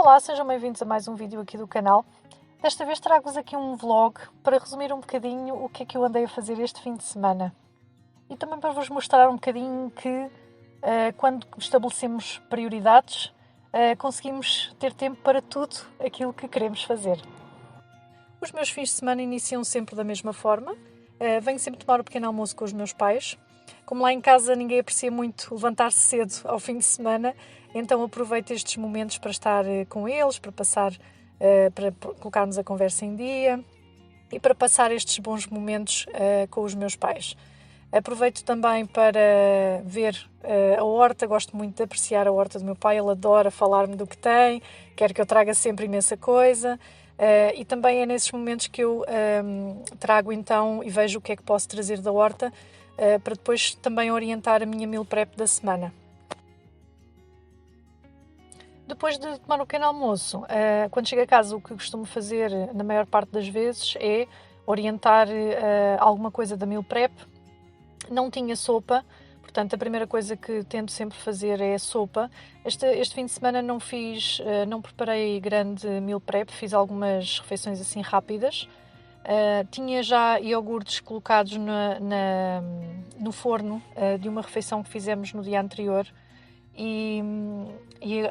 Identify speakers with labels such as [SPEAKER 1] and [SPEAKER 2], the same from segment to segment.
[SPEAKER 1] Olá, sejam bem-vindos a mais um vídeo aqui do canal. Desta vez trago-vos aqui um vlog para resumir um bocadinho o que é que eu andei a fazer este fim de semana. E também para vos mostrar um bocadinho que quando estabelecemos prioridades, conseguimos ter tempo para tudo aquilo que queremos fazer. Os meus fins de semana iniciam sempre da mesma forma. Venho sempre tomar o pequeno almoço com os meus pais. Como lá em casa ninguém aprecia muito levantar-se cedo ao fim de semana, então aproveito estes momentos para estar com eles, para colocarmos a conversa em dia e para passar estes bons momentos com os meus pais. Aproveito também para ver a horta, gosto muito de apreciar a horta do meu pai, ele adora falar-me do que tem, quer que eu traga sempre imensa coisa. E também é nesses momentos que eu trago então e vejo o que é que posso trazer da horta, para depois também orientar a minha meal prep da semana. Depois de tomar o pequeno almoço, quando chego a casa, o que costumo fazer na maior parte das vezes é orientar alguma coisa da meal prep. Não tinha sopa, portanto a primeira coisa que tento sempre fazer é a sopa. Este fim de semana não preparei grande meal prep, fiz algumas refeições assim rápidas. Tinha já iogurtes colocados no forno de uma refeição que fizemos no dia anterior e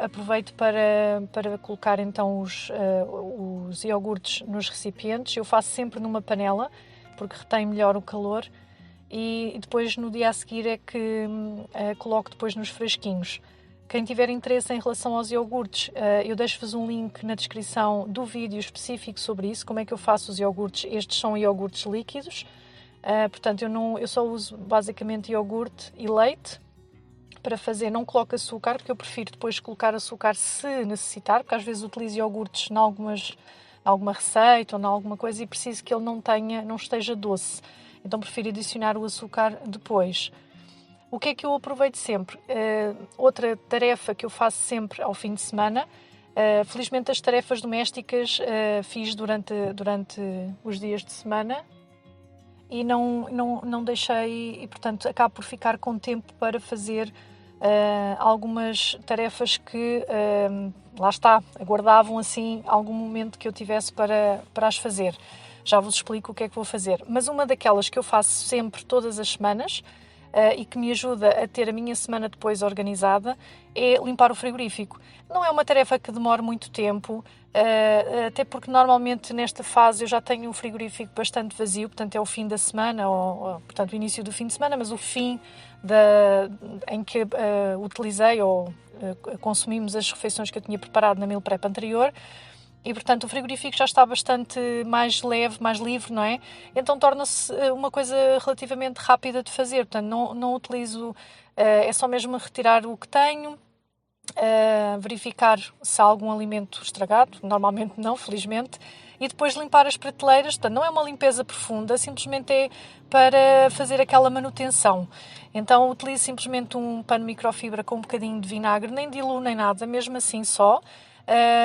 [SPEAKER 1] aproveito para colocar então os iogurtes nos recipientes. Eu faço sempre numa panela porque retém melhor o calor e depois no dia a seguir é que coloco depois nos frasquinhos. Quem tiver interesse em relação aos iogurtes, eu deixo-vos um link na descrição do vídeo específico sobre isso, como é que eu faço os iogurtes. Estes são iogurtes líquidos, portanto eu só uso basicamente iogurte e leite para fazer, não coloco açúcar, porque eu prefiro depois colocar açúcar se necessitar, porque às vezes utilizo iogurtes em alguma receita ou em alguma coisa e preciso que ele não esteja doce, então prefiro adicionar o açúcar depois. O que é que eu aproveito sempre? Outra tarefa que eu faço sempre ao fim de semana, felizmente as tarefas domésticas fiz durante os dias de semana e não deixei, e portanto acabo por ficar com tempo para fazer algumas tarefas que, lá está, aguardavam assim algum momento que eu tivesse para as fazer. Já vos explico o que é que vou fazer. Mas uma daquelas que eu faço sempre, todas as semanas, e que me ajuda a ter a minha semana depois organizada, é limpar o frigorífico. Não é uma tarefa que demore muito tempo, até porque normalmente nesta fase eu já tenho o frigorífico bastante vazio, portanto é o fim da semana, portanto o início do fim de semana, mas o fim em que utilizei ou consumimos as refeições que eu tinha preparado na meal prep anterior. E, portanto, o frigorífico já está bastante mais leve, mais livre, não é? Então torna-se uma coisa relativamente rápida de fazer. Portanto, não utilizo... é só mesmo retirar o que tenho, verificar se há algum alimento estragado. Normalmente não, felizmente. E depois limpar as prateleiras. Portanto, não é uma limpeza profunda, simplesmente é para fazer aquela manutenção. Então, utilizo simplesmente um pano microfibra com um bocadinho de vinagre, nem diluo nem nada, mesmo assim só.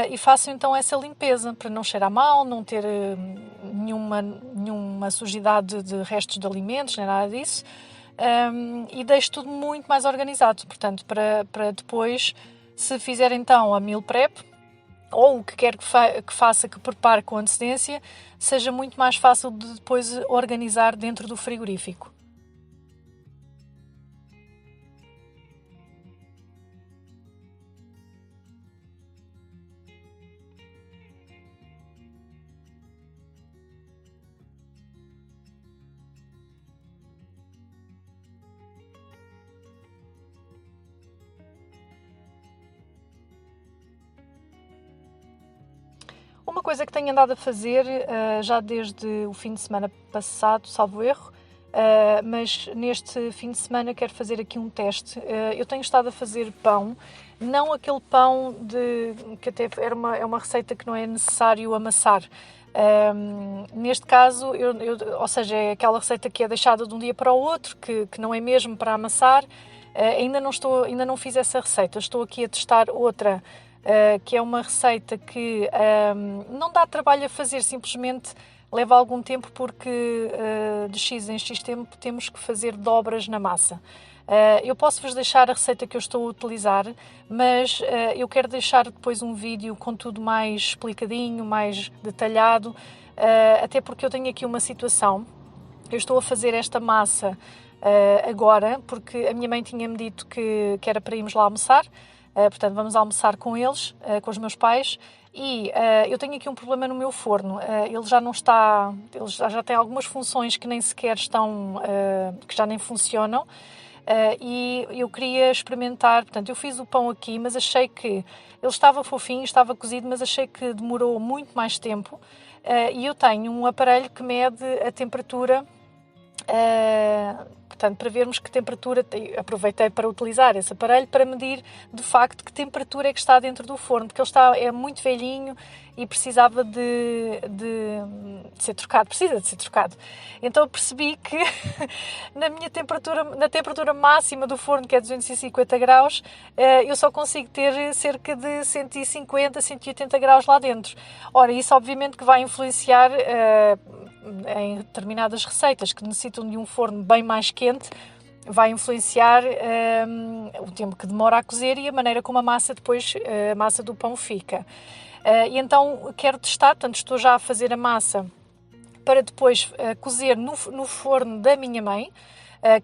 [SPEAKER 1] E faço então essa limpeza para não cheirar mal, não ter nenhuma sujidade de restos de alimentos, nem nada disso, e deixo tudo muito mais organizado. Portanto, para depois, se fizer então a meal prep, ou o que quer que faça, que prepare com antecedência, seja muito mais fácil de depois organizar dentro do frigorífico. Uma coisa que tenho andado a fazer já desde o fim de semana passado, salvo erro, mas neste fim de semana quero fazer aqui um teste. Eu tenho estado a fazer pão, não aquele pão que até é uma receita que não é necessário amassar. Neste caso, ou seja, é aquela receita que é deixada de um dia para o outro, que não é mesmo para amassar. Ainda não fiz essa receita, estou aqui a testar outra, que é uma receita que não dá trabalho a fazer, simplesmente leva algum tempo porque de X em X tempo temos que fazer dobras na massa. Eu posso-vos deixar a receita que eu estou a utilizar, mas eu quero deixar depois um vídeo com tudo mais explicadinho, mais detalhado, até porque eu tenho aqui uma situação. Eu estou a fazer esta massa agora, porque a minha mãe tinha-me dito que era para irmos lá almoçar, portanto vamos almoçar com eles, com os meus pais, e eu tenho aqui um problema no meu forno. Ele já não está, ele já tem algumas funções que nem sequer estão, que já nem funcionam. E eu queria experimentar, portanto eu fiz o pão aqui, mas achei que ele estava fofinho, estava cozido, mas achei que demorou muito mais tempo, e eu tenho um aparelho que mede a temperatura, portanto para vermos que temperatura, aproveitei para utilizar esse aparelho para medir de facto que temperatura é que está dentro do forno, porque ele é muito velhinho e precisava de ser trocado, precisa de ser trocado. Então eu percebi que na temperatura máxima do forno, que é 250 graus, eu só consigo ter cerca de 150, 180 graus lá dentro. Ora, isso obviamente que vai influenciar em determinadas receitas que necessitam de um forno bem mais quente, vai influenciar o tempo que demora a cozer e a maneira como a massa depois, a massa do pão fica. E então quero testar, portanto estou já a fazer a massa para depois cozer no forno da minha mãe,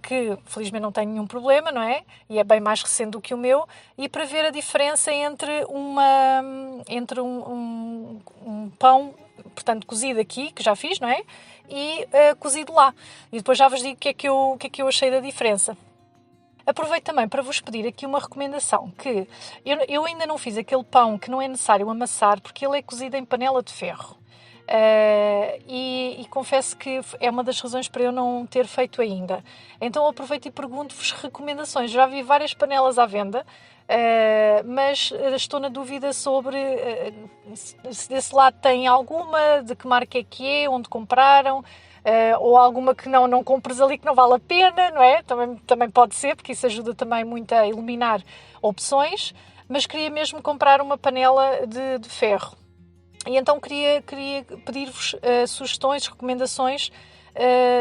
[SPEAKER 1] que felizmente não tem nenhum problema, não é? E é bem mais recente do que o meu, e para ver a diferença entre um pão, portanto cozido aqui, que já fiz, não é? E cozido lá. E depois já vos digo o que é que eu achei da diferença. Aproveito também para vos pedir aqui uma recomendação, que eu ainda não fiz aquele pão que não é necessário amassar, porque ele é cozido em panela de ferro. E confesso que é uma das razões para eu não ter feito ainda. Então aproveito e pergunto-vos recomendações. Já vi várias panelas à venda, mas estou na dúvida sobre se desse lado tem alguma, de que marca é que é, onde compraram, ou alguma que não compres ali, que não vale a pena, não é? Também pode ser, porque isso ajuda também muito a eliminar opções, mas queria mesmo comprar uma panela de ferro. E então queria pedir-vos sugestões, recomendações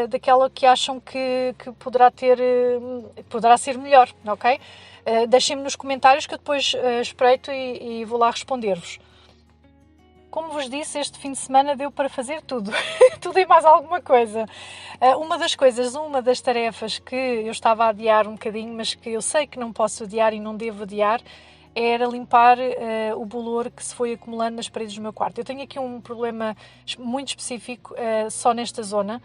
[SPEAKER 1] daquela que acham que poderá ser melhor, ok? Deixem-me nos comentários que eu depois espreito e vou lá responder-vos. Como vos disse, este fim de semana deu para fazer tudo, tudo e mais alguma coisa. Uma das tarefas que eu estava a adiar um bocadinho, mas que eu sei que não posso adiar e não devo adiar, era limpar o bolor que se foi acumulando nas paredes do meu quarto. Eu tenho aqui um problema muito específico só nesta zona,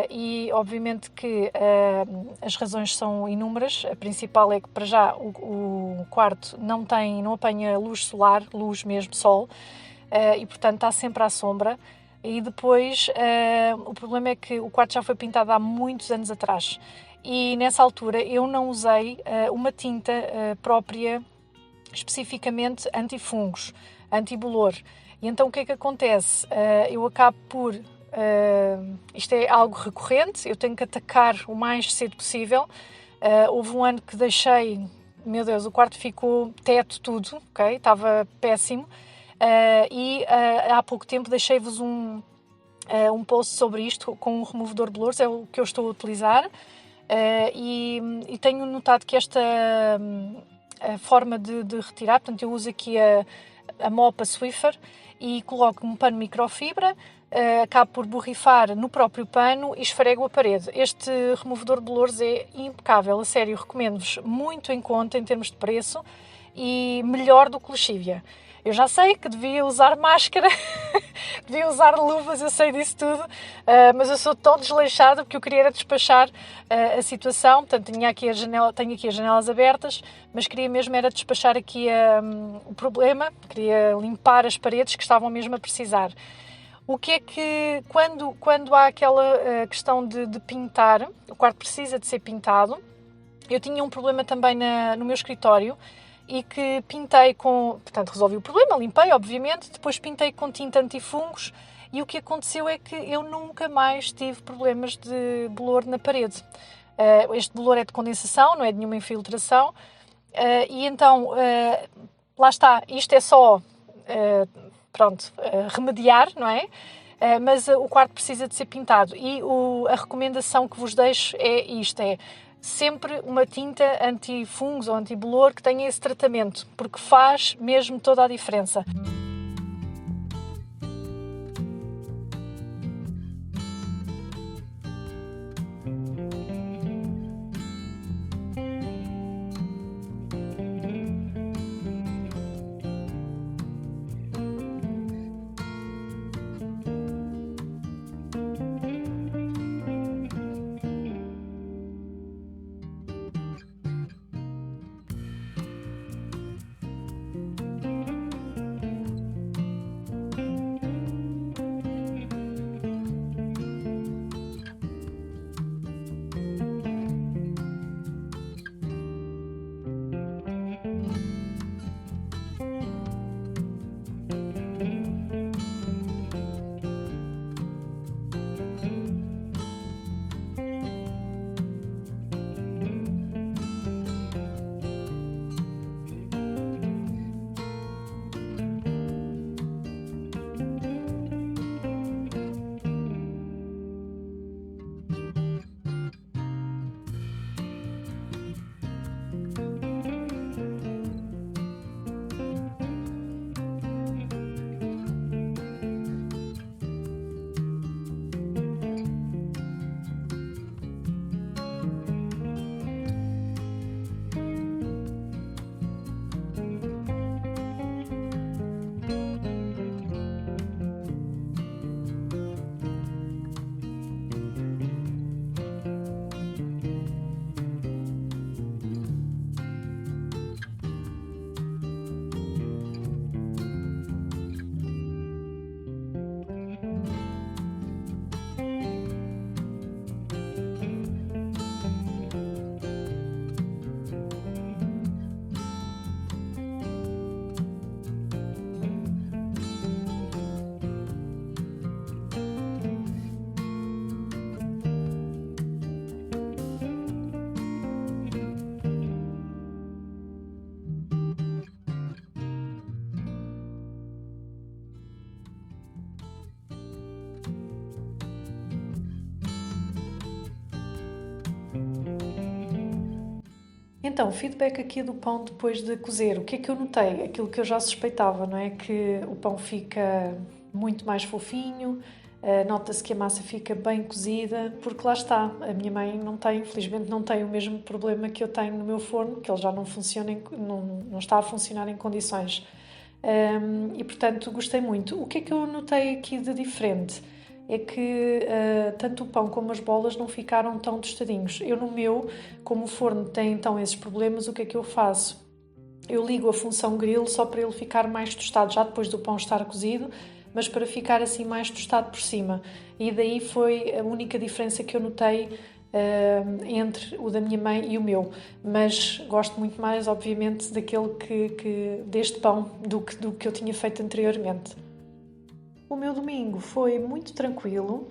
[SPEAKER 1] e obviamente que as razões são inúmeras. A principal é que para já o quarto não apanha luz solar, luz mesmo, sol, e portanto está sempre à sombra. E depois o problema é que o quarto já foi pintado há muitos anos atrás e nessa altura eu não usei uma tinta própria especificamente antifungos, antibolor. E então o que é que acontece? Eu acabo por... isto é algo recorrente, eu tenho que atacar o mais cedo possível. Houve um ano que deixei... Meu Deus, o quarto ficou teto, tudo, ok? Estava péssimo. E há pouco tempo deixei-vos um post sobre isto com um removedor de bolores, é o que eu estou a utilizar. E tenho notado que esta forma de retirar, portanto eu uso aqui a mopa Swiffer e coloco um pano microfibra, acabo por borrifar no próprio pano e esfrego a parede. Este removedor de bolores é impecável, a sério, recomendo-vos, muito em conta em termos de preço e melhor do que o Lexívia. Eu já sei que devia usar máscara, devia usar luvas, eu sei disso tudo, mas eu sou tão desleixada porque eu queria era despachar a situação. Portanto, tenho aqui as janelas abertas, mas queria mesmo era despachar aqui o problema, queria limpar as paredes que estavam mesmo a precisar. O que é que, quando há aquela questão de pintar, o quarto precisa de ser pintado, eu tinha um problema também no meu escritório, e que pintei portanto resolvi o problema, limpei obviamente, depois pintei com tinta antifungos e o que aconteceu é que eu nunca mais tive problemas de bolor na parede. Este bolor é de condensação, não é de nenhuma infiltração, e então lá está, isto é só remediar, não é? mas o quarto precisa de ser pintado. E a recomendação que vos deixo é isto, é sempre uma tinta anti-fungos ou anti-bolor que tenha esse tratamento, porque faz mesmo toda a diferença. Então, feedback aqui do pão depois de cozer. O que é que eu notei? Aquilo que eu já suspeitava, não é? Que o pão fica muito mais fofinho, nota-se que a massa fica bem cozida, porque lá está, a minha mãe não tem, infelizmente não tem o mesmo problema que eu tenho no meu forno, que ele já não funciona, não está a funcionar em condições. E portanto gostei muito. O que é que eu notei aqui de diferente? É que tanto o pão como as bolas não ficaram tão tostadinhos. Eu no meu, como o forno tem então esses problemas, o que é que eu faço? Eu ligo a função grill só para ele ficar mais tostado, já depois do pão estar cozido, mas para ficar assim mais tostado por cima. E daí foi a única diferença que eu notei entre o da minha mãe e o meu. Mas gosto muito mais, obviamente, daquele deste pão do que eu tinha feito anteriormente. O meu domingo foi muito tranquilo,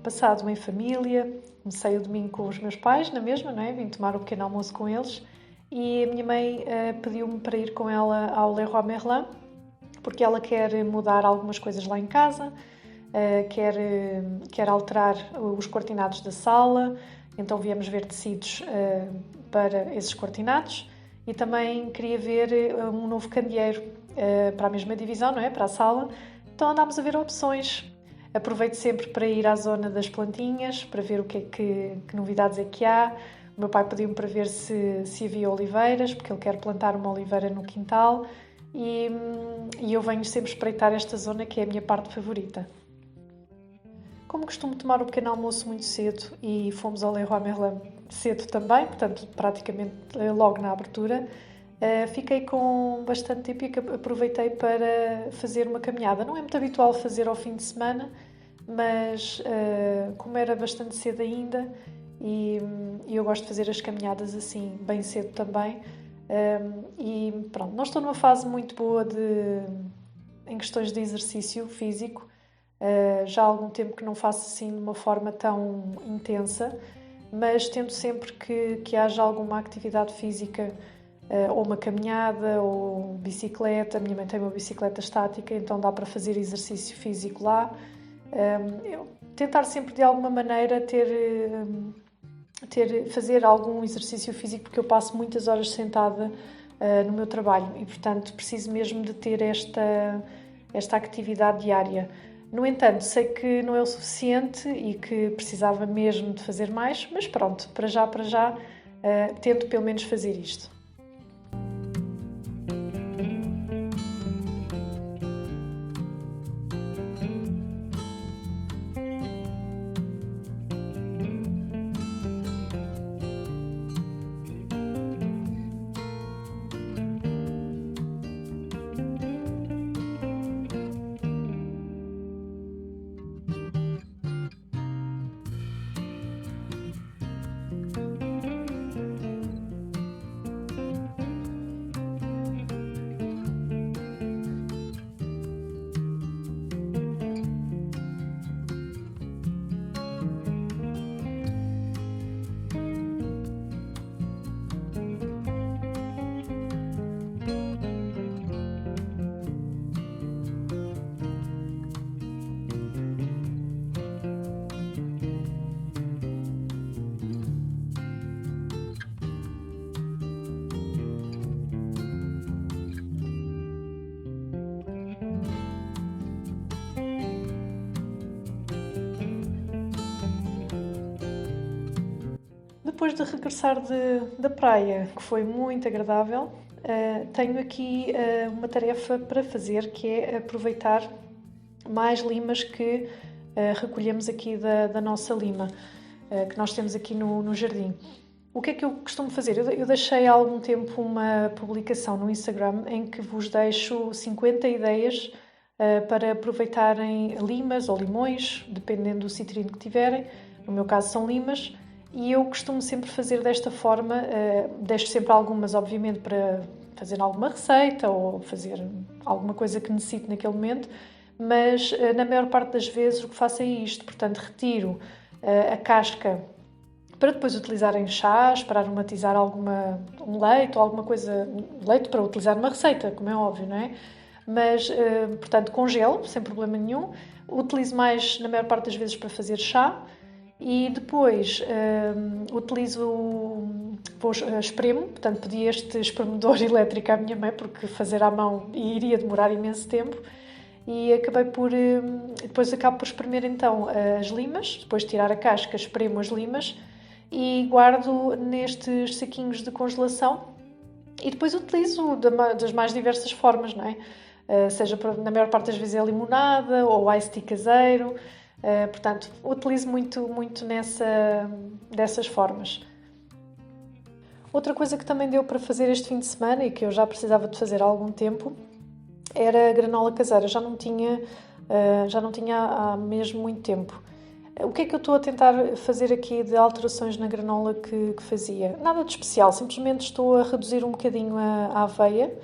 [SPEAKER 1] passado em família. Comecei o domingo com os meus pais, na mesma, não é? Vim tomar o pequeno almoço com eles e a minha mãe pediu-me para ir com ela ao Leroy Merlin, porque ela quer mudar algumas coisas lá em casa, quer alterar os cortinados da sala, então viemos ver tecidos para esses cortinados e também queria ver um novo candeeiro para a mesma divisão, não é? Para a sala. Então andámos a ver opções. Aproveito sempre para ir à zona das plantinhas, para ver o que novidades é que há. O meu pai pediu-me para ver se havia oliveiras, porque ele quer plantar uma oliveira no quintal. E eu venho sempre espreitar esta zona, que é a minha parte favorita. Como costumo tomar o pequeno almoço muito cedo e fomos ao Leroy Merlin cedo também, portanto praticamente logo na abertura, fiquei com bastante tempo e aproveitei para fazer uma caminhada. Não é muito habitual fazer ao fim de semana, mas como era bastante cedo ainda e eu gosto de fazer as caminhadas assim bem cedo também, e pronto, não estou numa fase muito boa em questões de exercício físico. Já há algum tempo que não faço assim de uma forma tão intensa, mas tento sempre que haja alguma atividade física, ou uma caminhada, ou bicicleta. A minha mãe tem uma bicicleta estática, então dá para fazer exercício físico lá. Tentar sempre de alguma maneira fazer algum exercício físico, porque eu passo muitas horas sentada no meu trabalho e, portanto, preciso mesmo de ter esta atividade diária. No entanto, sei que não é o suficiente e que precisava mesmo de fazer mais, mas pronto, para já, tento pelo menos fazer isto. Depois de regressar da praia, que foi muito agradável, tenho aqui uma tarefa para fazer, que é aproveitar mais limas que recolhemos aqui da nossa lima, que nós temos aqui no jardim. O que é que eu costumo fazer? Eu deixei há algum tempo uma publicação no Instagram em que vos deixo 50 ideias para aproveitarem limas ou limões, dependendo do citrino que tiverem. No meu caso são limas. E eu costumo sempre fazer desta forma, deixo sempre algumas, obviamente, para fazer alguma receita ou fazer alguma coisa que necessite naquele momento, mas na maior parte das vezes o que faço é isto, portanto retiro a casca para depois utilizar em chás, para aromatizar um leite ou alguma coisa, leite para utilizar numa receita, como é óbvio, não é? Mas, portanto, congelo, sem problema nenhum, utilizo mais, na maior parte das vezes, para fazer chá. E depois espremo, portanto pedi este espremedor elétrico à minha mãe porque fazer à mão iria demorar imenso tempo e depois acabo por espremer então as limas, depois de tirar a casca espremo as limas e guardo nestes saquinhos de congelação e depois utilizo das mais diversas formas, não é? Seja na maior parte das vezes é limonada ou iced tea caseiro. Portanto, utilizo muito dessas formas. Outra coisa que também deu para fazer este fim de semana e que eu já precisava de fazer há algum tempo era a granola caseira. Já não tinha há mesmo muito tempo. O que é que eu estou a tentar fazer aqui de alterações na granola que fazia? Nada de especial, simplesmente estou a reduzir um bocadinho a aveia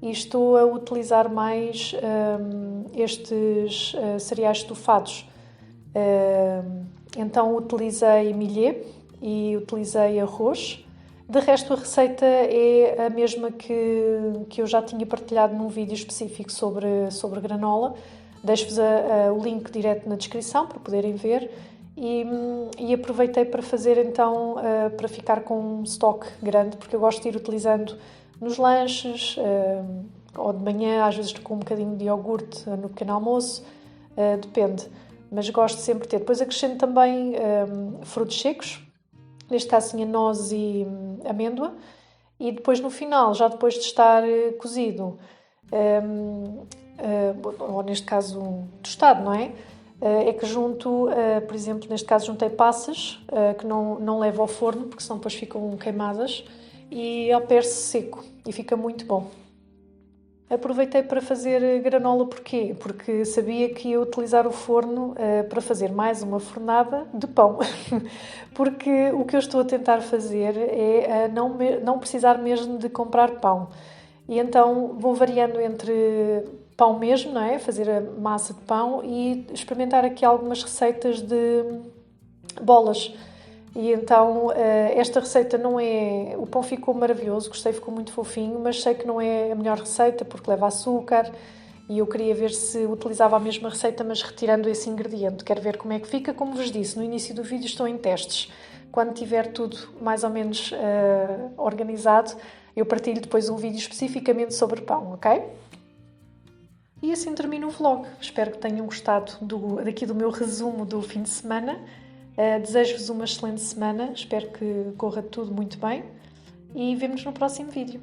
[SPEAKER 1] e estou a utilizar mais estes cereais estufados. Então utilizei milho e utilizei arroz. De resto a receita é a mesma que eu já tinha partilhado num vídeo específico sobre granola. Deixo-vos o link direto na descrição para poderem ver e aproveitei para fazer então para ficar com um estoque grande, porque eu gosto de ir utilizando nos lanches ou de manhã, às vezes com um bocadinho de iogurte no pequeno almoço, depende. Mas gosto sempre de ter. Depois acrescento também frutos secos, neste caso tinha noz e amêndoa, e depois no final, já depois de estar cozido, ou neste caso tostado, não é? É que junto, por exemplo, neste caso juntei passas, que não levo ao forno, porque senão depois ficam queimadas, e ao perce seco, e fica muito bom. Aproveitei para fazer granola porquê? Porque sabia que ia utilizar o forno para fazer mais uma fornada de pão. Porque o que eu estou a tentar fazer é não precisar mesmo de comprar pão. E então vou variando entre pão mesmo, não é? Fazer a massa de pão e experimentar aqui algumas receitas de bolas. E então esta receita não é... O pão ficou maravilhoso, gostei, ficou muito fofinho, mas sei que não é a melhor receita porque leva açúcar e eu queria ver se utilizava a mesma receita, mas retirando esse ingrediente. Quero ver como é que fica. Como vos disse, no início do vídeo estou em testes. Quando tiver tudo mais ou menos organizado, eu partilho depois um vídeo especificamente sobre pão, ok? E assim termino o vlog. Espero que tenham gostado daqui do meu resumo do fim de semana. Desejo-vos uma excelente semana. Espero que corra tudo muito bem. E vemo-nos no próximo vídeo.